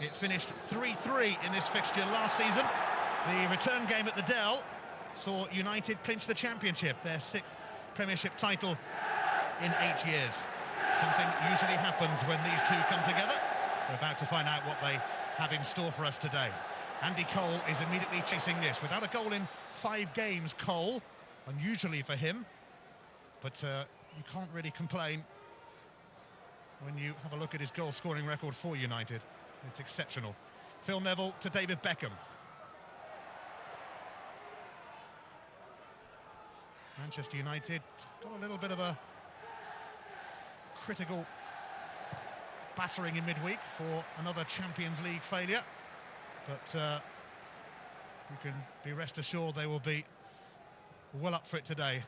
It finished 3-3 in this fixture last season. The return game at the Dell saw United clinch the Championship, their 6th Premiership title in 8 years. Something usually happens when these two come together. We're about to find out what they have in store for us today. Andy Cole is immediately chasing this. Without a goal in 5 games, Cole, unusually for him, but you can't really complain when you have a look at his goal-scoring record for United. It's exceptional. Phil Neville to David Beckham. Manchester United got a little bit of a critical battering in midweek for another Champions League failure, but you can be rest assured they will be well up for it today.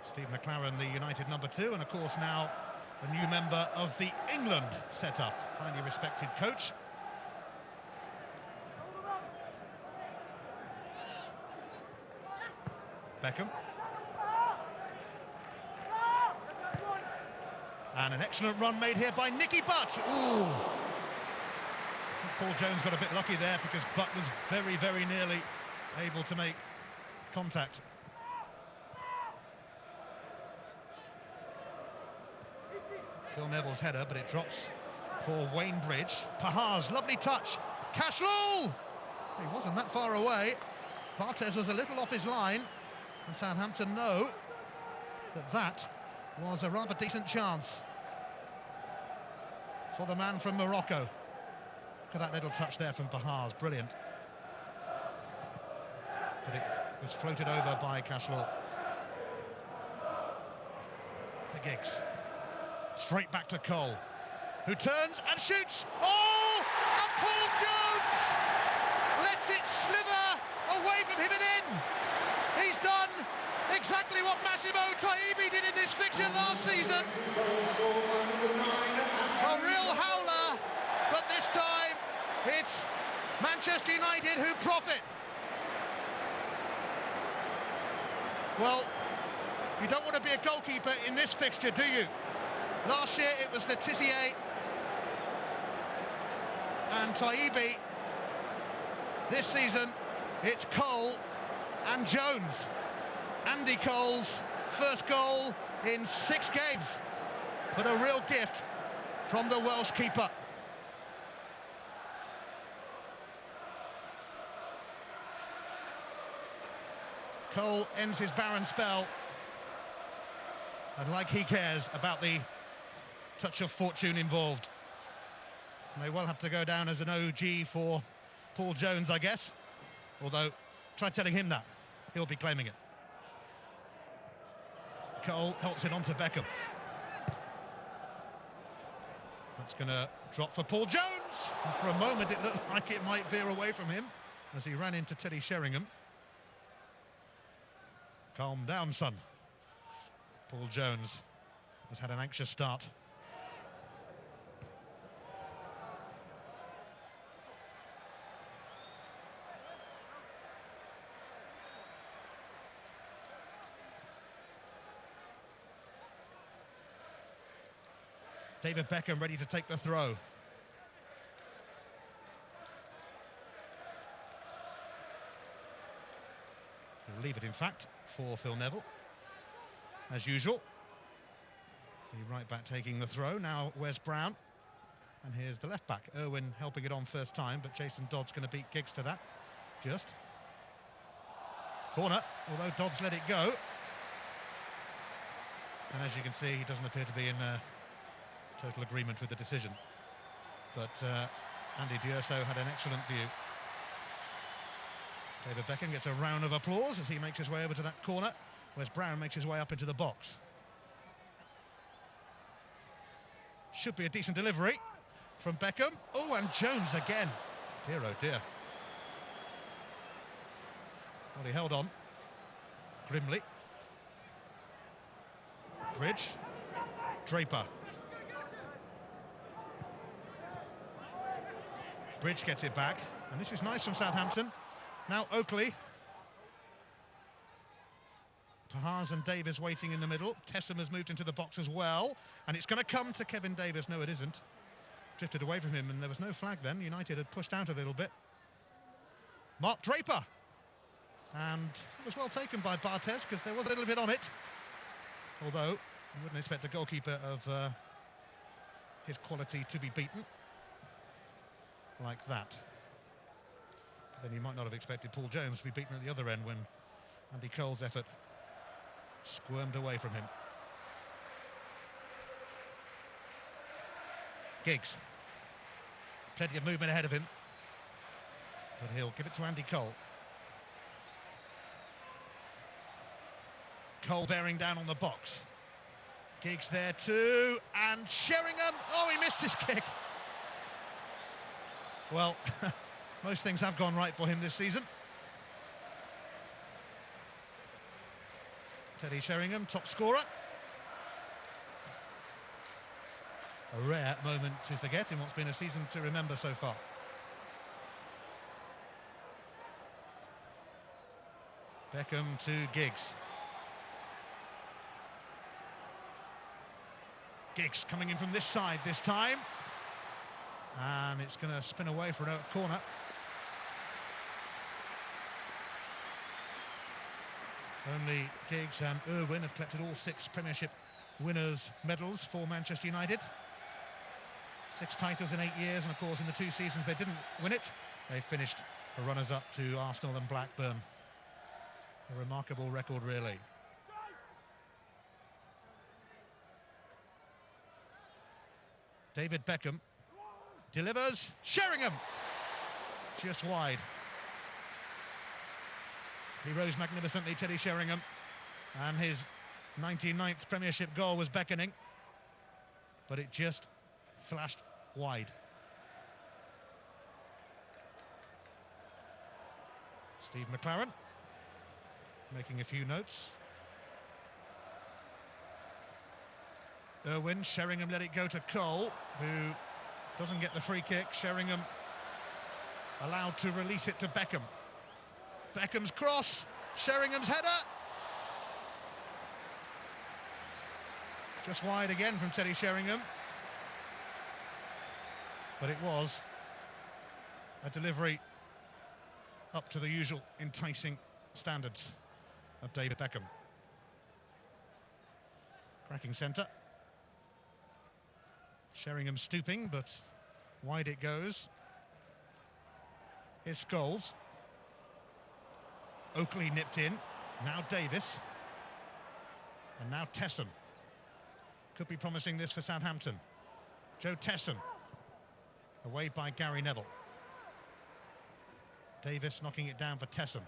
Steve McLaren, the United number 2, and of course now a new member of the England setup, highly respected coach. Beckham. And an excellent run made here by Nicky Butt. Ooh! Paul Jones got a bit lucky there because Butt was very, very nearly able to make contact. Phil Neville's header, but it drops for Wayne Bridge. Pahar's lovely touch. Cashlow! He wasn't that far away. Barthez was a little off his line, and Southampton know that that was a rather decent chance for the man from Morocco. Look at that little touch there from Pahar's, brilliant. But it was floated over by Cashlow. To Giggs. Straight back to Cole, who turns and shoots. Oh! And Paul Jones lets it slither away from him and in. He's done exactly what Massimo Taibbi did in this fixture last season. A real howler, but this time it's Manchester United who profit. Well, you don't want to be a goalkeeper in this fixture, do you? Last year it was Letitia and Taibbi. This season it's Cole and Jones. Andy Cole's first goal in 6 games, but a real gift from the Welsh keeper. Cole ends his barren spell, and like he cares about the touch of fortune involved. May well have to go down as an OG for Paul Jones, I guess. Although, try telling him that. He'll be claiming it. Cole helps it on to Beckham. That's going to drop for Paul Jones. And for a moment, it looked like it might veer away from him as he ran into Teddy Sheringham. Calm down, son. Paul Jones has had an anxious start. David Beckham ready to take the throw. He'll leave it, in fact, for Phil Neville, as usual. The right back taking the throw. Now Wes Brown. And here's the left back. Irwin helping it on first time, but Jason Dodd's going to beat Giggs to that. Just. Corner, although Dodd's let it go. And as you can see, he doesn't appear to be in total agreement with the decision. But Andy D'Urso had an excellent view. David Beckham gets a round of applause as he makes his way over to that corner. Wes Brown makes his way up into the box. Should be a decent delivery from Beckham. Oh, and Jones again. Dear, oh dear. Well, he held on grimly. Bridge. Draper. Bridge gets it back, and this is nice from Southampton. Now Oakley. Pahars and Davis waiting in the middle. Tessum has moved into the box as well, and it's going to come to Kevin Davis. No, it isn't. Drifted away from him, and there was no flag then. United had pushed out a little bit. Mark Draper, and it was well taken by Barthez because there was a little bit on it. Although you wouldn't expect a goalkeeper of his quality to be beaten like that. But then you might not have expected Paul Jones to be beaten at the other end when Andy Cole's effort squirmed away from him. Giggs. Plenty of movement ahead of him, but he'll give it to Andy Cole. Cole bearing down on the box. Giggs there too, and Sheringham, oh, he missed his kick. Well, most things have gone right for him this season. Teddy Sheringham, top scorer. A rare moment to forget in what's been a season to remember so far. Beckham to Giggs. Giggs coming in from this side this time. And it's going to spin away for a corner. Only Giggs and Irwin have collected all 6 Premiership winners' medals for Manchester United. 6 titles in 8 years, and of course in the 2 seasons they didn't win it, they finished the runners-up to Arsenal and Blackburn. A remarkable record, really. David Beckham delivers. Sheringham just wide. He rose magnificently, Teddy Sheringham, and his 99th Premiership goal was beckoning, but it just flashed wide. Steve McLaren making a few notes. Irwin, Sheringham let it go to Cole, who doesn't get the free kick. Sheringham allowed to release it to Beckham. Beckham's cross, Sheringham's header. Just wide again from Teddy Sheringham. But it was a delivery up to the usual enticing standards of David Beckham. Cracking centre. Sheringham stooping, but wide it goes. Here's Scholes. Oakley nipped in. Now Davis. And now Tessum. Could be promising this for Southampton. Joe Tessum. Away by Gary Neville. Davis knocking it down for Tessum.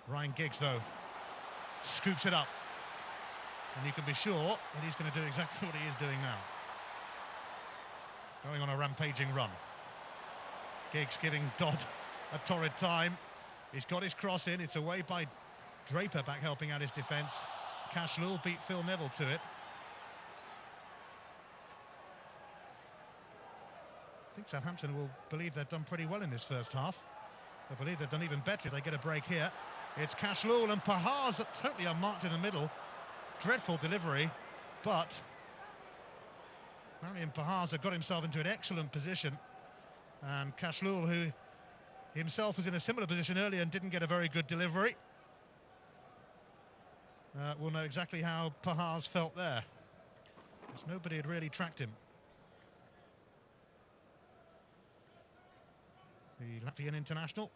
Ryan Giggs, though, scoops it up. And you can be sure that he's going to do exactly what he is doing now. Going on a rampaging run. Giggs giving Dodd a torrid time. He's got his cross in. It's away by Draper, back helping out his defence. Cashlul beat Phil Neville to it. I think Southampton will believe they've done pretty well in this first half. They believe they've done even better if they get a break here. It's Cashlul and Pahars totally unmarked in the middle. Dreadful delivery, but Marian Pahars got himself into an excellent position, and Cashlul, who himself was in a similar position earlier and didn't get a very good delivery, will know exactly how Pahars felt there, because nobody had really tracked him. The Latvian international,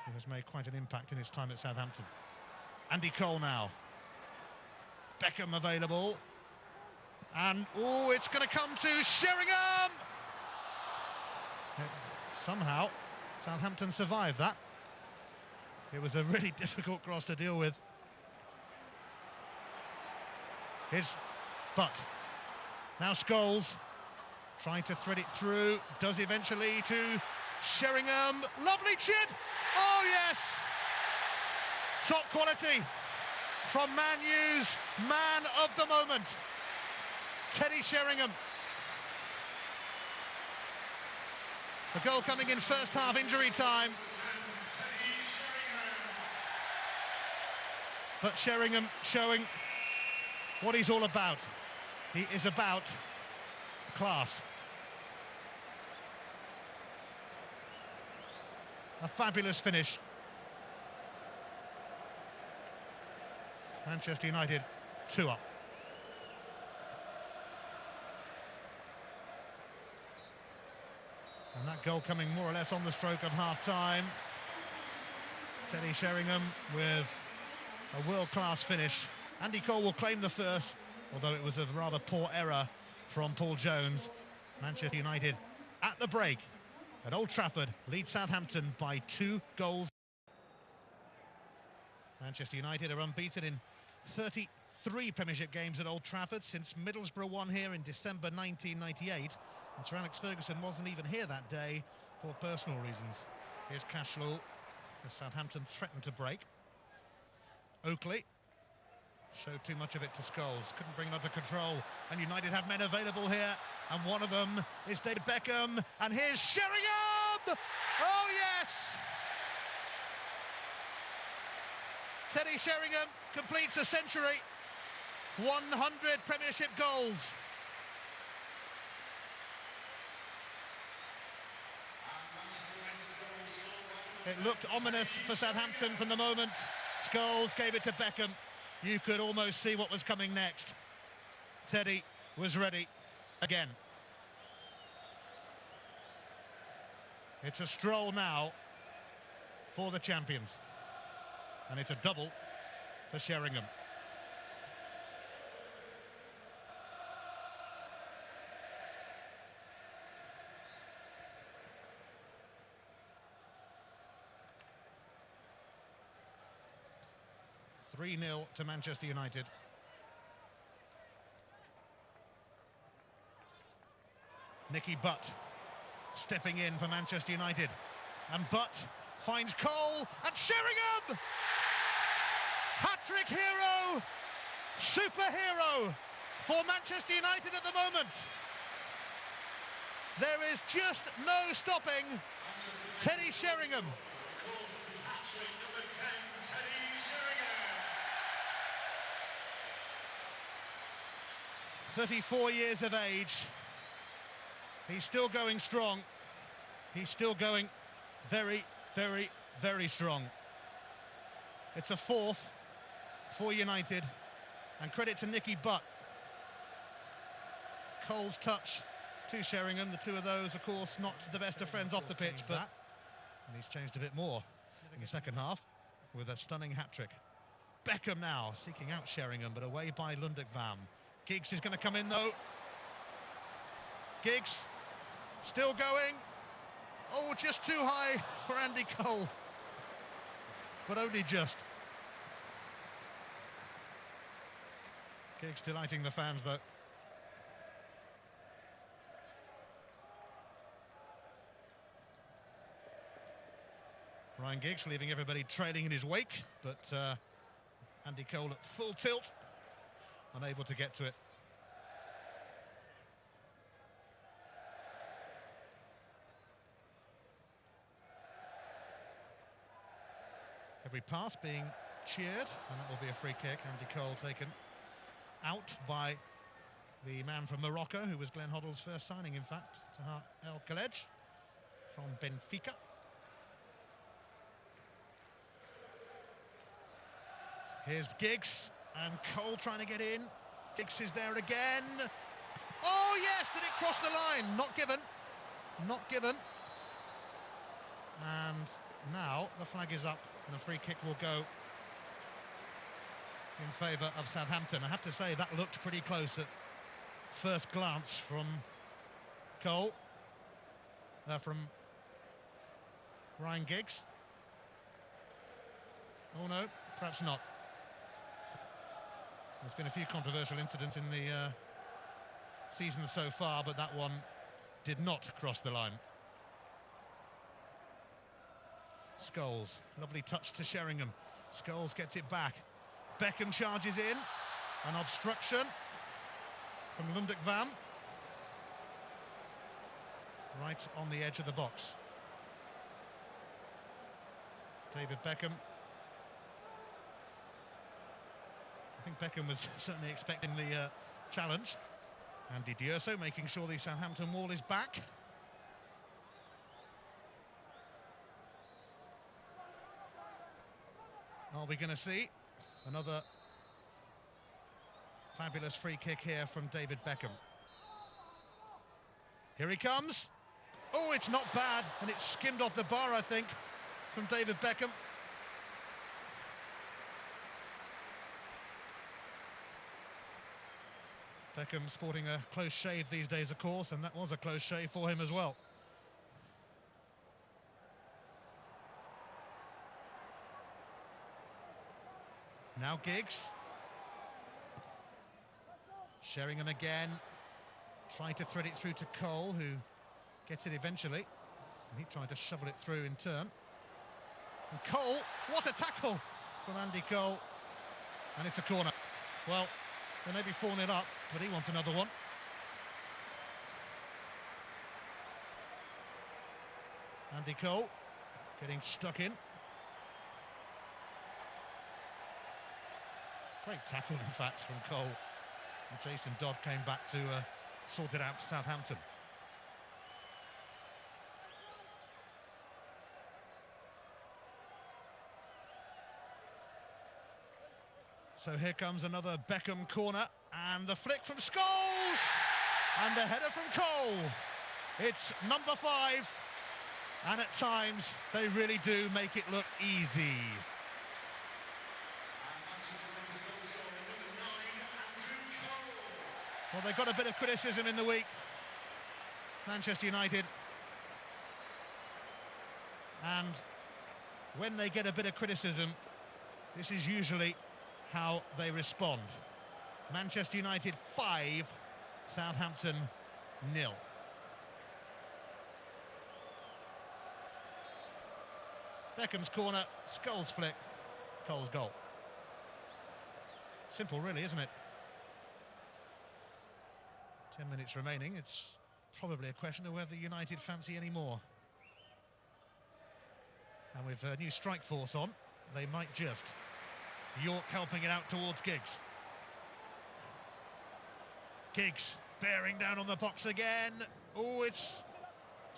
who has made quite an impact in his time at Southampton. Andy Cole now. Beckham available. And, oh, it's going to come to Sheringham! Somehow, Southampton survived that. It was a really difficult cross to deal with. But now Scholes trying to thread it through, does eventually to Sheringham. Lovely chip! Oh, yes! Top quality from Man U's man of the moment, Teddy Sheringham. The goal coming in first half injury time. But Sheringham showing what he's all about. He is about class. A fabulous finish. Manchester United 2 up. And that goal coming more or less on the stroke of half-time. Teddy Sheringham with a world-class finish. Andy Cole will claim the first, although it was a rather poor error from Paul Jones. Manchester United at the break at Old Trafford lead Southampton by 2 goals. Manchester United are unbeaten in 33 Premiership games at Old Trafford since Middlesbrough won here in December 1998. And Sir Alex Ferguson wasn't even here that day for personal reasons. Here's Cashlow, as Southampton threatened to break. Oakley showed too much of it to Scholes, couldn't bring it under control, and United have men available here, and one of them is David Beckham, and here's Sheringham! Oh yes! Teddy Sheringham completes a century, 100 Premiership goals. It looked ominous for Southampton from the moment Scholes gave it to Beckham. You could almost see what was coming next. Teddy was ready again. It's a stroll now for the champions. And it's a double for Sheringham. (3-0) to Manchester United. Nicky Butt stepping in for Manchester United. And Butt finds Cole and Sheringham! Hat-trick hero, superhero for Manchester United at the moment. There is just no stopping Teddy Sheringham. 34 years of age. He's still going strong. He's still going very, very, very strong. It's a 4th for United, and credit to Nicky Butt. Cole's touch to Sheringham. The two of those, of course, not the best of friends off the pitch, but and he's changed a bit more in the second half with a stunning hat-trick. Beckham now seeking out Sheringham, but away by Lundekvam. Giggs is going to come in though. Giggs still going. Oh, just too high for Andy Cole, but only just. Giggs delighting the fans though. Ryan Giggs leaving everybody trailing in his wake, but Andy Cole at full tilt, unable to get to it. Every pass being cheered, and that will be a free kick. Andy Cole taken out by the man from Morocco, who was Glenn Hoddle's first signing, in fact, Tahar El Khalej from Benfica. Here's Giggs, and Cole trying to get in. Giggs is there again. Oh yes, did it cross the line? Not given. Not given. And now the flag is up, and a free kick will go in favour of Southampton. I have to say, that looked pretty close at first glance from Cole. From Ryan Giggs. Oh no, perhaps not. There's been a few controversial incidents in the season so far, but that one did not cross the line. Scholes, lovely touch to Sheringham. Scholes gets it back. Beckham charges in. An obstruction from Lundekvam. Right on the edge of the box. David Beckham. I think Beckham was certainly expecting the challenge. Andy D'Urso making sure the Southampton wall is back. Are we going to see another fabulous free kick here from David Beckham? Here he comes. Oh, it's not bad, and it's skimmed off the bar, I think, from David Beckham. Beckham sporting a close shave these days, of course, and that was a close shave for him as well. Now Giggs. Sheringham again, trying to thread it through to Cole, who gets it eventually. And he tried to shovel it through in turn. And Cole, what a tackle from Andy Cole. And it's a corner. Well, they may be 4-0 up, but he wants another one. Andy Cole getting stuck in. Great tackle, in fact, from Cole. And Jason Dodd came back to sort it out for Southampton. So here comes another Beckham corner, and the flick from Scholes! And the header from Cole. It's number 5, and at times they really do make it look easy. Well, they got a bit of criticism in the week, Manchester United. And when they get a bit of criticism, this is usually how they respond. Manchester United 5, Southampton 0. Beckham's corner, Scholes flick, Cole's goal. Simple really, isn't it? 10 minutes remaining. It's probably a question of whether United fancy any more. And with a new strike force on, they might just. York helping it out towards Giggs. Giggs bearing down on the box again. Oh, it's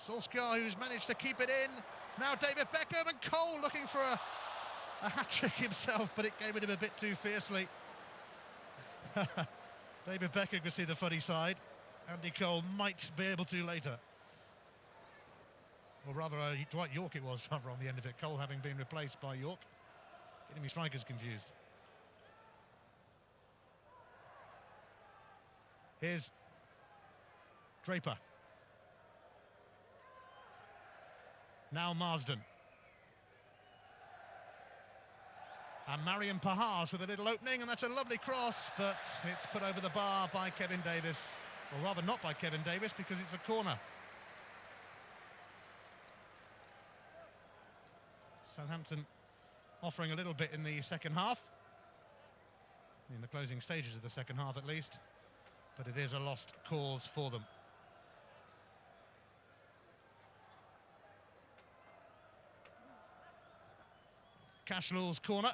Solskjaer who's managed to keep it in. Now David Beckham, and Cole looking for a hat-trick himself, but it gave it him a bit too fiercely. David Beckham could see the funny side. Andy Cole might be able to later. Or rather, Dwight York it was, rather, on the end of it. Cole having been replaced by York. Getting me strikers confused. Here's Draper. Now Marsden. And Marion Pahars with a little opening, and that's a lovely cross, but it's put over the bar by Kevin Davis. Or rather not by Kevin Davis, because it's a corner. Southampton offering a little bit in the second half. In the closing stages of the second half at least. But it is a lost cause for them. Cashlall's corner.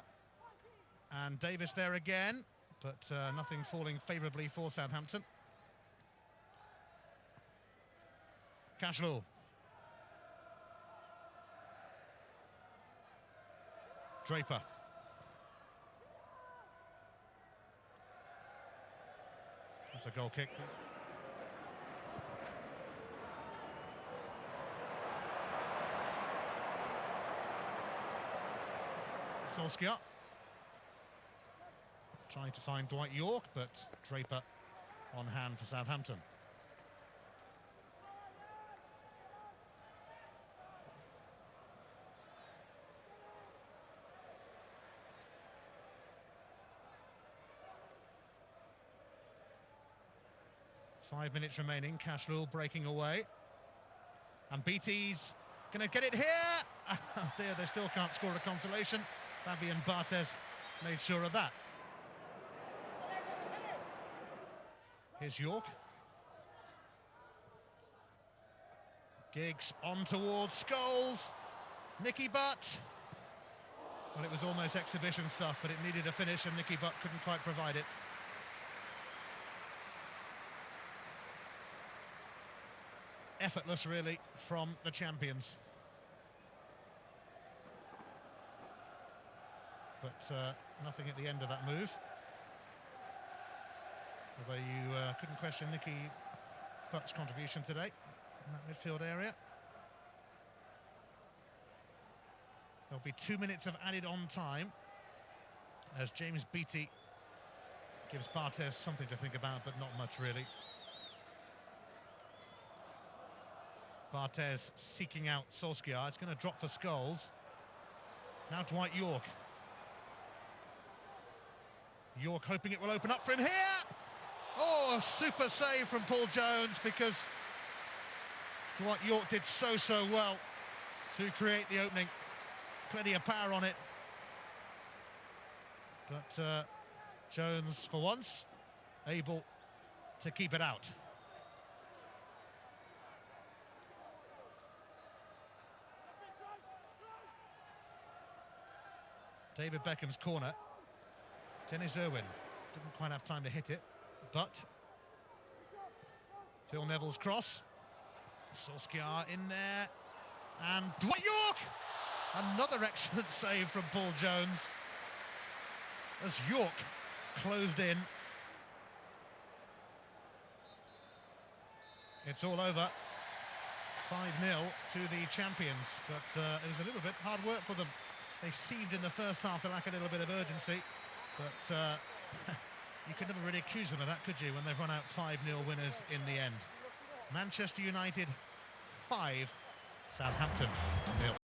And Davis there again, but nothing falling favourably for Southampton. Cashlall. Draper. That's a goal kick. Solskjaer trying to find Dwight York, but Draper on hand for Southampton. Five minutes remaining, Cashlall breaking away. And Beattie's going to get it here. There, they still can't score a consolation. Fabian Barthez made sure of that. Here's York. Giggs on towards Scholes. Nicky Butt. Well, it was almost exhibition stuff, but it needed a finish, and Nicky Butt couldn't quite provide it. Effortless, really, from the champions. But nothing at the end of that move. Although you couldn't question Nicky Butt's contribution today in that midfield area. There'll be 2 minutes of added on time as James Beattie gives Barthez something to think about, but not much really. Barthez seeking out Solskjaer. It's going to drop for Scholes. Now Dwight York. York hoping it will open up for him here. Oh, a super save from Paul Jones, because Dwight York did so well to create the opening. Plenty of power on it. But Jones, for once, able to keep it out. David Beckham's corner. Dennis Irwin didn't quite have time to hit it, but Phil Neville's cross. Solskjaer in there, and Dwight York! Another excellent save from Paul Jones as York closed in. It's all over. 5-0 to the champions, but it was a little bit hard work for them. They seethed in the first half to lack a little bit of urgency, but you could never really accuse them of that, could you, when they've run out 5-0 winners in the end. Manchester United 5, Southampton 0.